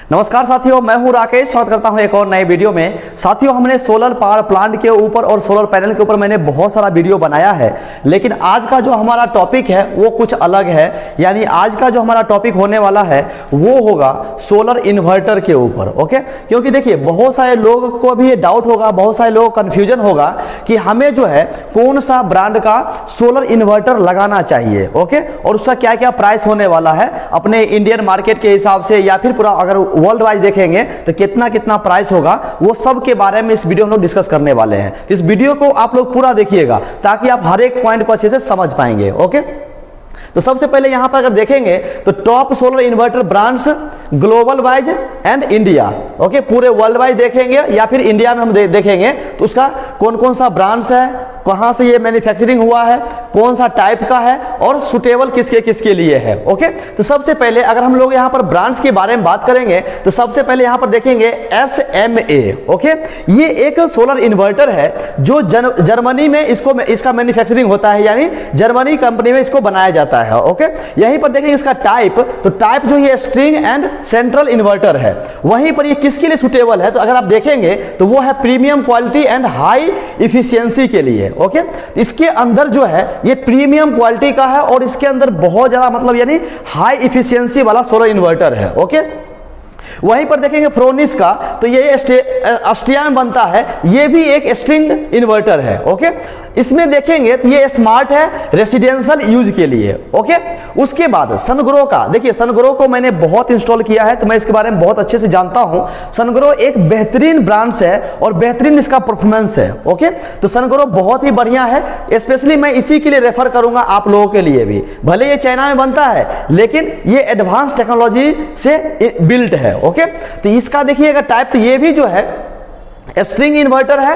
नमस्कार साथियों, मैं हूं राकेश। स्वागत करता हूं एक और नए वीडियो में। साथियों, हमने सोलर पावर प्लांट के ऊपर और सोलर पैनल के ऊपर मैंने बहुत सारा वीडियो बनाया है, लेकिन आज का जो हमारा टॉपिक है वो कुछ अलग है। यानी आज का जो हमारा टॉपिक होने वाला है वो होगा सोलर इन्वर्टर के ऊपर। ओके, क्योंकि देखिए बहुत सारे लोगों को भी ये डाउट होगा, बहुत सारे लोगों को कन्फ्यूजन होगा कि हमें जो है कौन सा ब्रांड का सोलर इन्वर्टर लगाना चाहिए। ओके, और उसका क्या क्या प्राइस होने वाला है अपने इंडियन मार्केट के हिसाब से, या फिर पूरा अगर वर्ल्ड वाइज देखेंगे तो कितना कितना प्राइस होगा, वो सब के बारे में इस वीडियो में हम लोग डिस्कस करने वाले हैं। इस वीडियो को आप लोग पूरा देखिएगा ताकि आप हर एक पॉइंट को अच्छे से समझ पाएंगे। ओके, तो सबसे पहले यहां पर अगर देखेंगे तो top solar inverter brands global wise and India. Okay, पूरे वर्ल्ड वाइज देखेंगे या फिर इंडिया में हम देखेंगे तो उसका कौन कौन सा ब्रांड्स है, कहां से ये मैन्युफैक्चरिंग हुआ है, कौन सा टाइप का है और सुटेबल किसके किसके लिए है। ओके, तो सबसे पहले अगर हम लोग यहां पर ब्रांड्स के बारे में बात करेंगे तो सबसे पहले यहां पर देखेंगे SMA। ओके, ये एक सोलर इन्वर्टर है जो जर्मनी में इसका मैन्युफैक्चरिंग होता है, यानी जर्मनी कंपनी में इसको बनाया जाता है। ओके, यहीं पर देखेंगे इसका टाइप, तो टाइप जो है स्ट्रिंग एंड सेंट्रल इन्वर्टर है। वहीं पर ये किसके लिए सुटेबल है, तो अगर आप देखेंगे तो वो है premium quality and high efficiency के लिए। ओके, इसके अंदर जो है ये प्रीमियम क्वालिटी का है और इसके अंदर बहुत ज्यादा मतलब यानी हाई इफिशियंसी वाला सोलर इन्वर्टर है। ओके, वहीं पर देखेंगे फ्रोनिस का, तो ये ऑस्ट्रिया में बनता है, ये भी एक स्ट्रिंग इन्वर्टर है। ओके, इसमें देखेंगे तो ये स्मार्ट है रेसिडेंशियल यूज के लिए। ओके, उसके बाद सनग्रो का, देखिए सनग्रो को मैंने बहुत इंस्टॉल किया है तो मैं इसके बारे में बहुत अच्छे से जानता हूं। सनग्रो एक बेहतरीन ब्रांड्स है और बेहतरीन इसका परफॉर्मेंस है। ओके, तो सनग्रो बहुत ही बढ़िया है, स्पेशली मैं इसी के लिए रेफर करूंगा आप लोगों के लिए भी। भले ये चाइना में बनता है लेकिन ये एडवांस टेक्नोलॉजी से बिल्ट है। ओके, तो इसका देखिएगा टाइप, तो ये भी जो है स्ट्रिंग इन्वर्टर है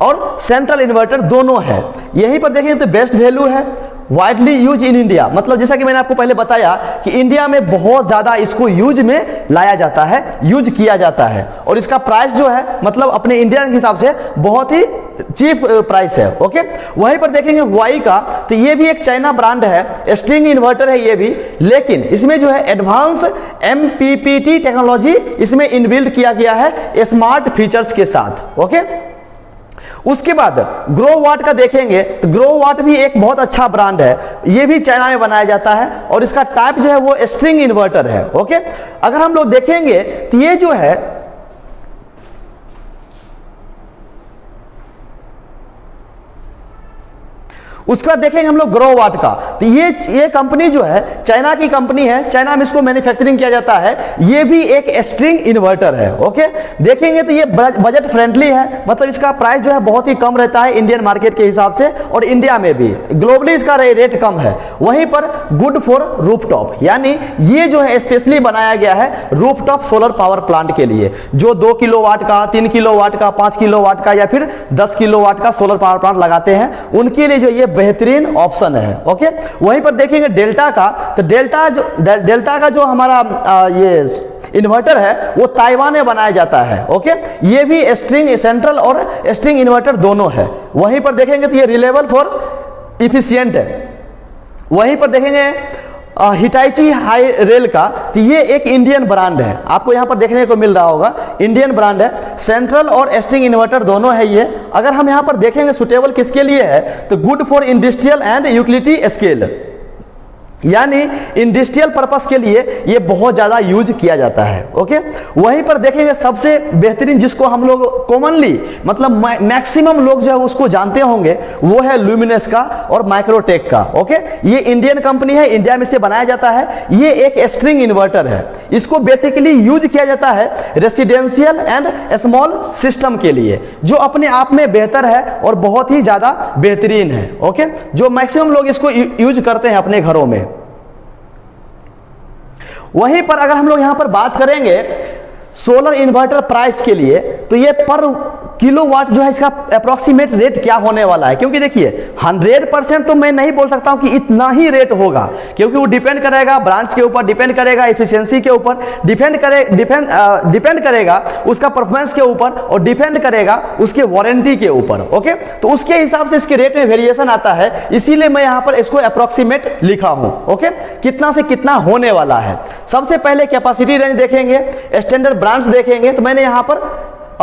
और सेंट्रल इन्वर्टर दोनों है। यहीं पर देखेंगे तो बेस्ट वैल्यू है, वाइडली यूज इन इंडिया, मतलब जैसा कि मैंने आपको पहले बताया कि इंडिया में बहुत ज्यादा इसको यूज में लाया जाता है, यूज किया जाता है, और इसका प्राइस जो है मतलब अपने इंडिया के हिसाब से बहुत ही चीप प्राइस है। ओके, वहीं पर देखेंगे वाई का, तो ये भी एक चाइना ब्रांड है, स्ट्रिंग इन्वर्टर है ये भी, लेकिन इसमें जो है एडवांस MPPT टेक्नोलॉजी इसमें इनबिल्ट किया गया है स्मार्ट फीचर्स के साथ। ओके, उसके बाद ग्रो वाट का देखेंगे तो ग्रो वाट भी एक बहुत अच्छा ब्रांड है, ये भी चाइना में बनाया जाता है और इसका टाइप जो है वो स्ट्रिंग इन्वर्टर है। ओके, अगर हम लोग देखेंगे तो ये जो है उसके बाद देखेंगे हम लोग ग्रो वाट का, तो ये कंपनी जो है चाइना की कंपनी है, चाइना में इसको मैन्युफैक्चरिंग किया जाता है, ये भी एक स्ट्रिंग इन्वर्टर है। ओके, देखेंगे तो ये बजट फ्रेंडली है, मतलब इसका प्राइस जो है बहुत ही कम रहता है इंडियन मार्केट के हिसाब से, और इंडिया में भी ग्लोबली इसका रेट कम है। वहीं पर गुड फॉर रूफटॉप, यानी ये जो है स्पेशली बनाया गया है रूफटॉप सोलर पावर प्लांट के लिए, जो 2 किलोवाट का, 3 किलोवाट का, 5 किलोवाट का या फिर 10 किलोवाट का सोलर पावर प्लांट लगाते हैं, उनके लिए जो ये बेहतरीन ऑप्शन है। ओके, वहीं पर देखेंगे डेल्टा का, तो डेल्टा का जो हमारा ये इन्वर्टर है वो ताइवान में बनाया जाता है। ओके, ये भी स्ट्रिंग सेंट्रल और स्ट्रिंग इन्वर्टर दोनों है। वहीं पर देखेंगे तो ये रिलेबल फॉर इफिशिएंट है। वहीं पर देखेंगे हिटाची हाई रेल का, तो ये एक इंडियन ब्रांड है, आपको यहां पर देखने को मिल रहा होगा, इंडियन ब्रांड है, सेंट्रल और स्ट्रिंग इन्वर्टर दोनों है ये। अगर हम यहां पर देखेंगे सुटेबल किसके लिए है, तो good for industrial and utility scale, यानी इंडस्ट्रियल पर्पस के लिए ये बहुत ज्यादा यूज किया जाता है। ओके, वहीं पर देखेंगे सबसे बेहतरीन जिसको हम लोग कॉमनली मतलब मैक्सिमम लोग जो है उसको जानते होंगे, वो है ल्यूमिनस का और माइक्रोटेक का। ओके, ये इंडियन कंपनी है, इंडिया में से बनाया जाता है, ये एक स्ट्रिंग इन्वर्टर है, इसको बेसिकली यूज किया जाता है रेसिडेंशियल एंड स्मॉल सिस्टम के लिए, जो अपने आप में बेहतर है और बहुत ही ज्यादा बेहतरीन है। ओके, जो मैक्सिमम लोग इसको यूज करते हैं अपने घरों में। वहीं पर अगर हम लोग यहां पर बात करेंगे सोलर इन्वर्टर प्राइस के लिए, तो ये पर किलोवाट जो है इसका अप्रोक्सीमेट रेट क्या होने वाला है, क्योंकि देखिए 100% तो मैं नहीं बोल सकता हूं कि इतना ही रेट होगा, क्योंकि वो डिपेंड करेगा ब्रांड्स के ऊपर, डिपेंड करेगा एफिशिएंसी के ऊपर, डिपेंड करेगा उसका परफॉर्मेंस के ऊपर, और डिपेंड करेगा उसके वारंटी के ऊपर। ओके, तो उसके हिसाब से इसके रेट में वेरिएशन आता है, इसीलिए मैं यहां पर इसको अप्रोक्सीमेट लिखा हूं। ओके, कितना से कितना होने वाला है। सबसे पहले कैपेसिटी रेंज देखेंगे, स्टैंडर्ड ब्रांड्स देखेंगे। तो मैंने यहां पर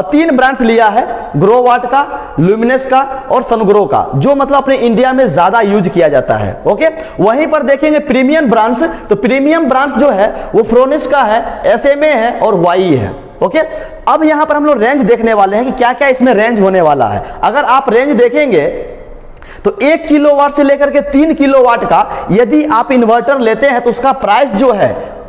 3 ब्रांड्स लिया है, ग्रोवाट का, ल्यूमिनस का और सनग्रो का, जो मतलब अपने इंडिया में ज्यादा यूज किया जाता है। ओके, वहीं पर देखेंगे प्रीमियम ब्रांड्स। तो प्रीमियम ब्रांड्स जो है वो फ्रोनिस का है, SMA है और वाई है। ओके, अब यहां पर हम लोग रेंज देखने वाले हैं कि क्या क्या इसमें रेंज होने वाला है। अगर आप रेंज देखेंगे तो 1 किलोवाट से लेकर के 3 किलोवाट का यदि आप इन्वर्टर लेते हैं तो उसका प्राइस जो है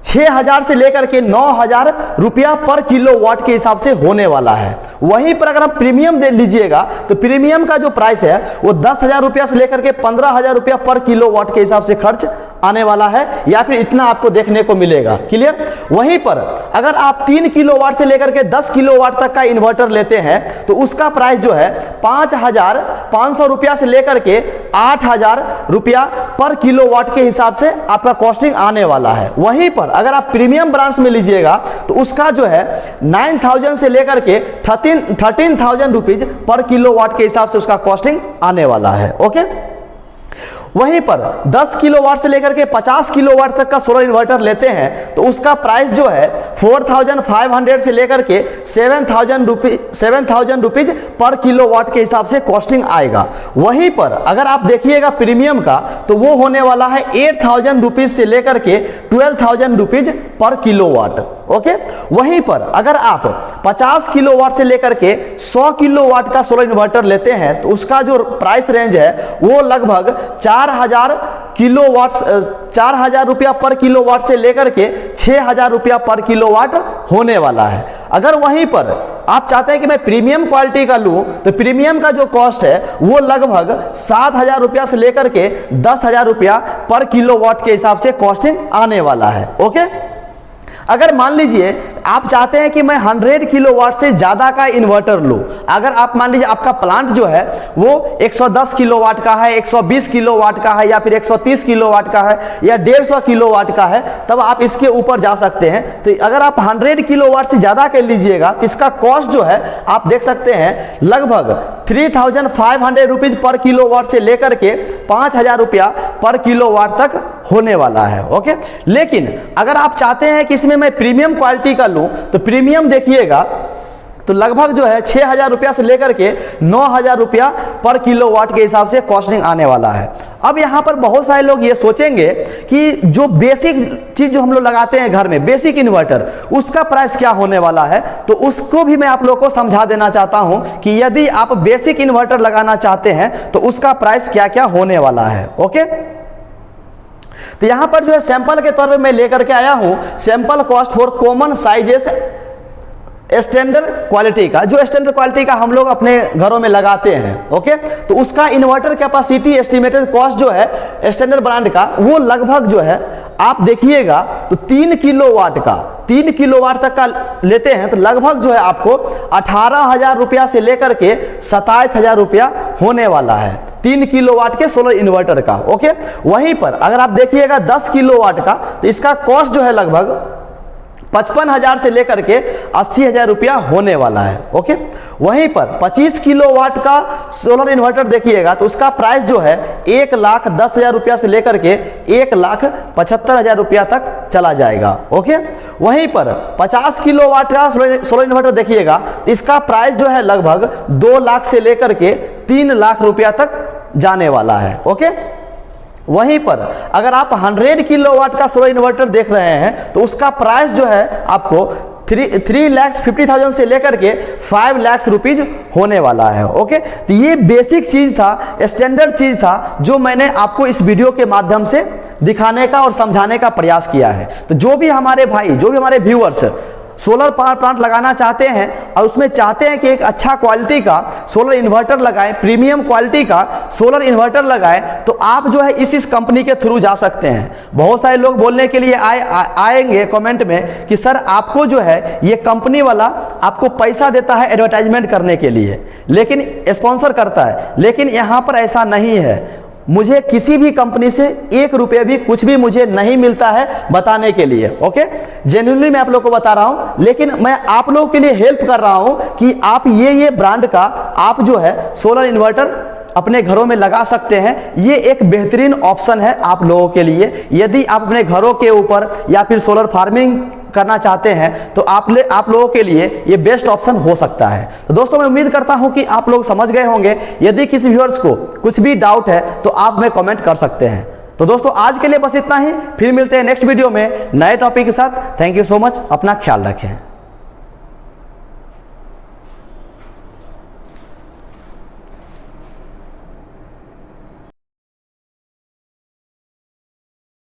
6,000 से लेकर के 9,000 रुपया पर किलोवाट के हिसाब से होने वाला है। वहीं पर अगर आप प्रीमियम दे लीजिएगा तो प्रीमियम का जो प्राइस है वो 10,000 रुपया से लेकर के 15,000 रुपया पर किलोवाट के हिसाब से खर्च आने वाला है, या फिर इतना आपको देखने को मिलेगा। क्लियर। वहीं पर अगर आप 3 किलोवाट से लेकर के 10 किलोवाट तक का इन्वर्टर लेते हैं तो उसका प्राइस जो है 5,500 रुपया से लेकर के 8,000 रुपया पर किलोवाट के हिसाब से आपका कॉस्टिंग आने वाला है। वहीं पर अगर आप प्रीमियम ब्रांड्स में लीजिएगा तो उसका जो है 9,000 से लेकर के 13,000 रुपीज पर किलोवाट के हिसाब से उसका कॉस्टिंग आने वाला है। ओके, वहीं पर 10 किलोवाट से लेकर के 50 किलोवाट तक का सोलर इन्वर्टर लेते हैं तो उसका प्राइस जो है 4,500 से लेकर के 7,000 रुपीज पर किलोवाट के हिसाब से कॉस्टिंग आएगा। वहीं पर अगर आप देखिएगा प्रीमियम का तो वो होने वाला है 8,000 रुपीज से लेकर के 12,000 रुपीज पर किलोवाट। ओके, वहीं पर अगर आप 50 किलोवाट से लेकर के 100 किलोवाट का सोलर इन्वर्टर लेते हैं तो उसका जो प्राइस रेंज है वो लगभग 4,000 रुपया पर किलोवाट से लेकर के 6,000 रुपया पर किलोवाट होने वाला है। अगर वहीं पर आप चाहते हैं कि मैं प्रीमियम क्वालिटी का लूं तो प्रीमियम का जो कॉस्ट है वो लगभग 7,000 रुपया से लेकर के 10,000 रुपया पर किलोवाट के हिसाब से कॉस्टिंग आने वाला है। ओके, अगर मान लीजिए आप चाहते हैं कि मैं 100 किलोवाट से ज्यादा का इन्वर्टर लूं, अगर आप मान लीजिए आपका प्लांट जो है वो 110 किलोवाट का है, 120 किलोवाट का है, या फिर 130 किलोवाट का है, या 150 किलोवाट का है, तब आप इसके ऊपर जा सकते हैं। तो अगर आप 100 किलोवाट से ज्यादा के लीजिएगा तो इसका कॉस्ट जो है आप देख सकते हैं लगभग 3,500 रुपीज पर किलोवाट से लेकर के 5,000 रुपया पर किलोवाट तक होने वाला है। ओके, लेकिन अगर आप चाहते हैं कि इसमें मैं प्रीमियम क्वालिटी का लूं तो प्रीमियम देखिएगा तो लगभग जो है 6,000 रुपया से लेकर के 9,000 रुपया पर किलोवाट के हिसाब से कॉस्टिंग आने वाला है। अब यहां पर बहुत सारे लोग ये सोचेंगे कि जो बेसिक चीज जो हम लोग लगाते हैं घर में, बेसिक इन्वर्टर, उसका प्राइस क्या होने वाला है। तो उसको भी मैं आप लोगों को समझा देना चाहता हूं कि यदि आप बेसिक इन्वर्टर लगाना चाहते हैं तो उसका प्राइस क्या क्या होने वाला है। ओके, तो यहां पर जो है सैंपल के तौर पे मैं लेकर के आया हूं sample cost for common sizes standard quality का, जो स्टैंडर्ड क्वालिटी का हम लोग अपने घरों में लगाते हैं। ओके, तो उसका इन्वर्टर कैपेसिटी एस्टिमेटेड कॉस्ट जो है स्टैंडर्ड ब्रांड का वो लगभग जो है आप देखिएगा तो 3 किलोवाट तक का लेते हैं तो लगभग जो है आपको 18,000 रुपया से लेकर के 27,000 रुपया होने वाला है 3 किलोवाट के सोलर इन्वर्टर का। ओके, वहीं पर अगर आप देखिएगा 10 किलोवाट का तो इसका कॉस्ट जो है लगभग 55,000 से लेकर के 80,000 रुपया होने वाला है। ओके, वहीं पर 25 किलोवाट का सोलर इन्वर्टर देखिएगा तो उसका प्राइस जो है 1,10,000 रुपया से लेकर के 1,75,000 रुपया तक चला जाएगा। ओके, वहीं पर 50 किलोवाट का सोलर इन्वर्टर देखिएगा तो इसका प्राइस जो है लगभग 2 लाख से लेकर के 3 लाख रुपया तक जाने वाला है। ओके, वहीं पर अगर आप 100 किलोवाट का सोलर इन्वर्टर देख रहे हैं तो उसका प्राइस जो है आपको 3,50,000 से लेकर के 5 लाख रुपीज होने वाला है। ओके, तो ये बेसिक चीज था, स्टैंडर्ड चीज था जो मैंने आपको इस वीडियो के माध्यम से दिखाने का और समझाने का प्रयास किया है। तो जो भी हमारे भाई, जो भी हमारे व्यूअर्स सोलर पावर प्लांट लगाना चाहते हैं और उसमें चाहते हैं कि एक अच्छा क्वालिटी का सोलर इन्वर्टर लगाएं, प्रीमियम क्वालिटी का सोलर इन्वर्टर लगाएं, तो आप जो है इस कंपनी के थ्रू जा सकते हैं। बहुत सारे लोग बोलने के लिए आएंगे कमेंट में कि सर आपको जो है ये कंपनी वाला आपको पैसा देता है एडवर्टाइजमेंट करने के लिए, लेकिन स्पॉन्सर करता है, लेकिन यहाँ पर ऐसा नहीं है। मुझे किसी भी कंपनी से 1 रुपये भी कुछ भी मुझे नहीं मिलता है बताने के लिए। ओके, जेन्युइनली मैं आप लोगों को बता रहा हूं, लेकिन मैं आप लोगों के लिए हेल्प कर रहा हूं कि आप ये ब्रांड का आप जो है सोलर इन्वर्टर अपने घरों में लगा सकते हैं। ये एक बेहतरीन ऑप्शन है आप लोगों के लिए। यदि आप अपने घरों के ऊपर या फिर सोलर फार्मिंग करना चाहते हैं तो आप लोगों के लिए ये बेस्ट ऑप्शन हो सकता है। तो दोस्तों मैं उम्मीद करता हूं कि आप लोग समझ गए होंगे। यदि किसी व्यूअर्स को कुछ भी डाउट है तो आप में कमेंट कर सकते हैं। तो दोस्तों आज के लिए बस इतना ही, फिर मिलते हैं नेक्स्ट वीडियो में नए टॉपिक के साथ। थैंक यू सो मच, अपना ख्याल रखें।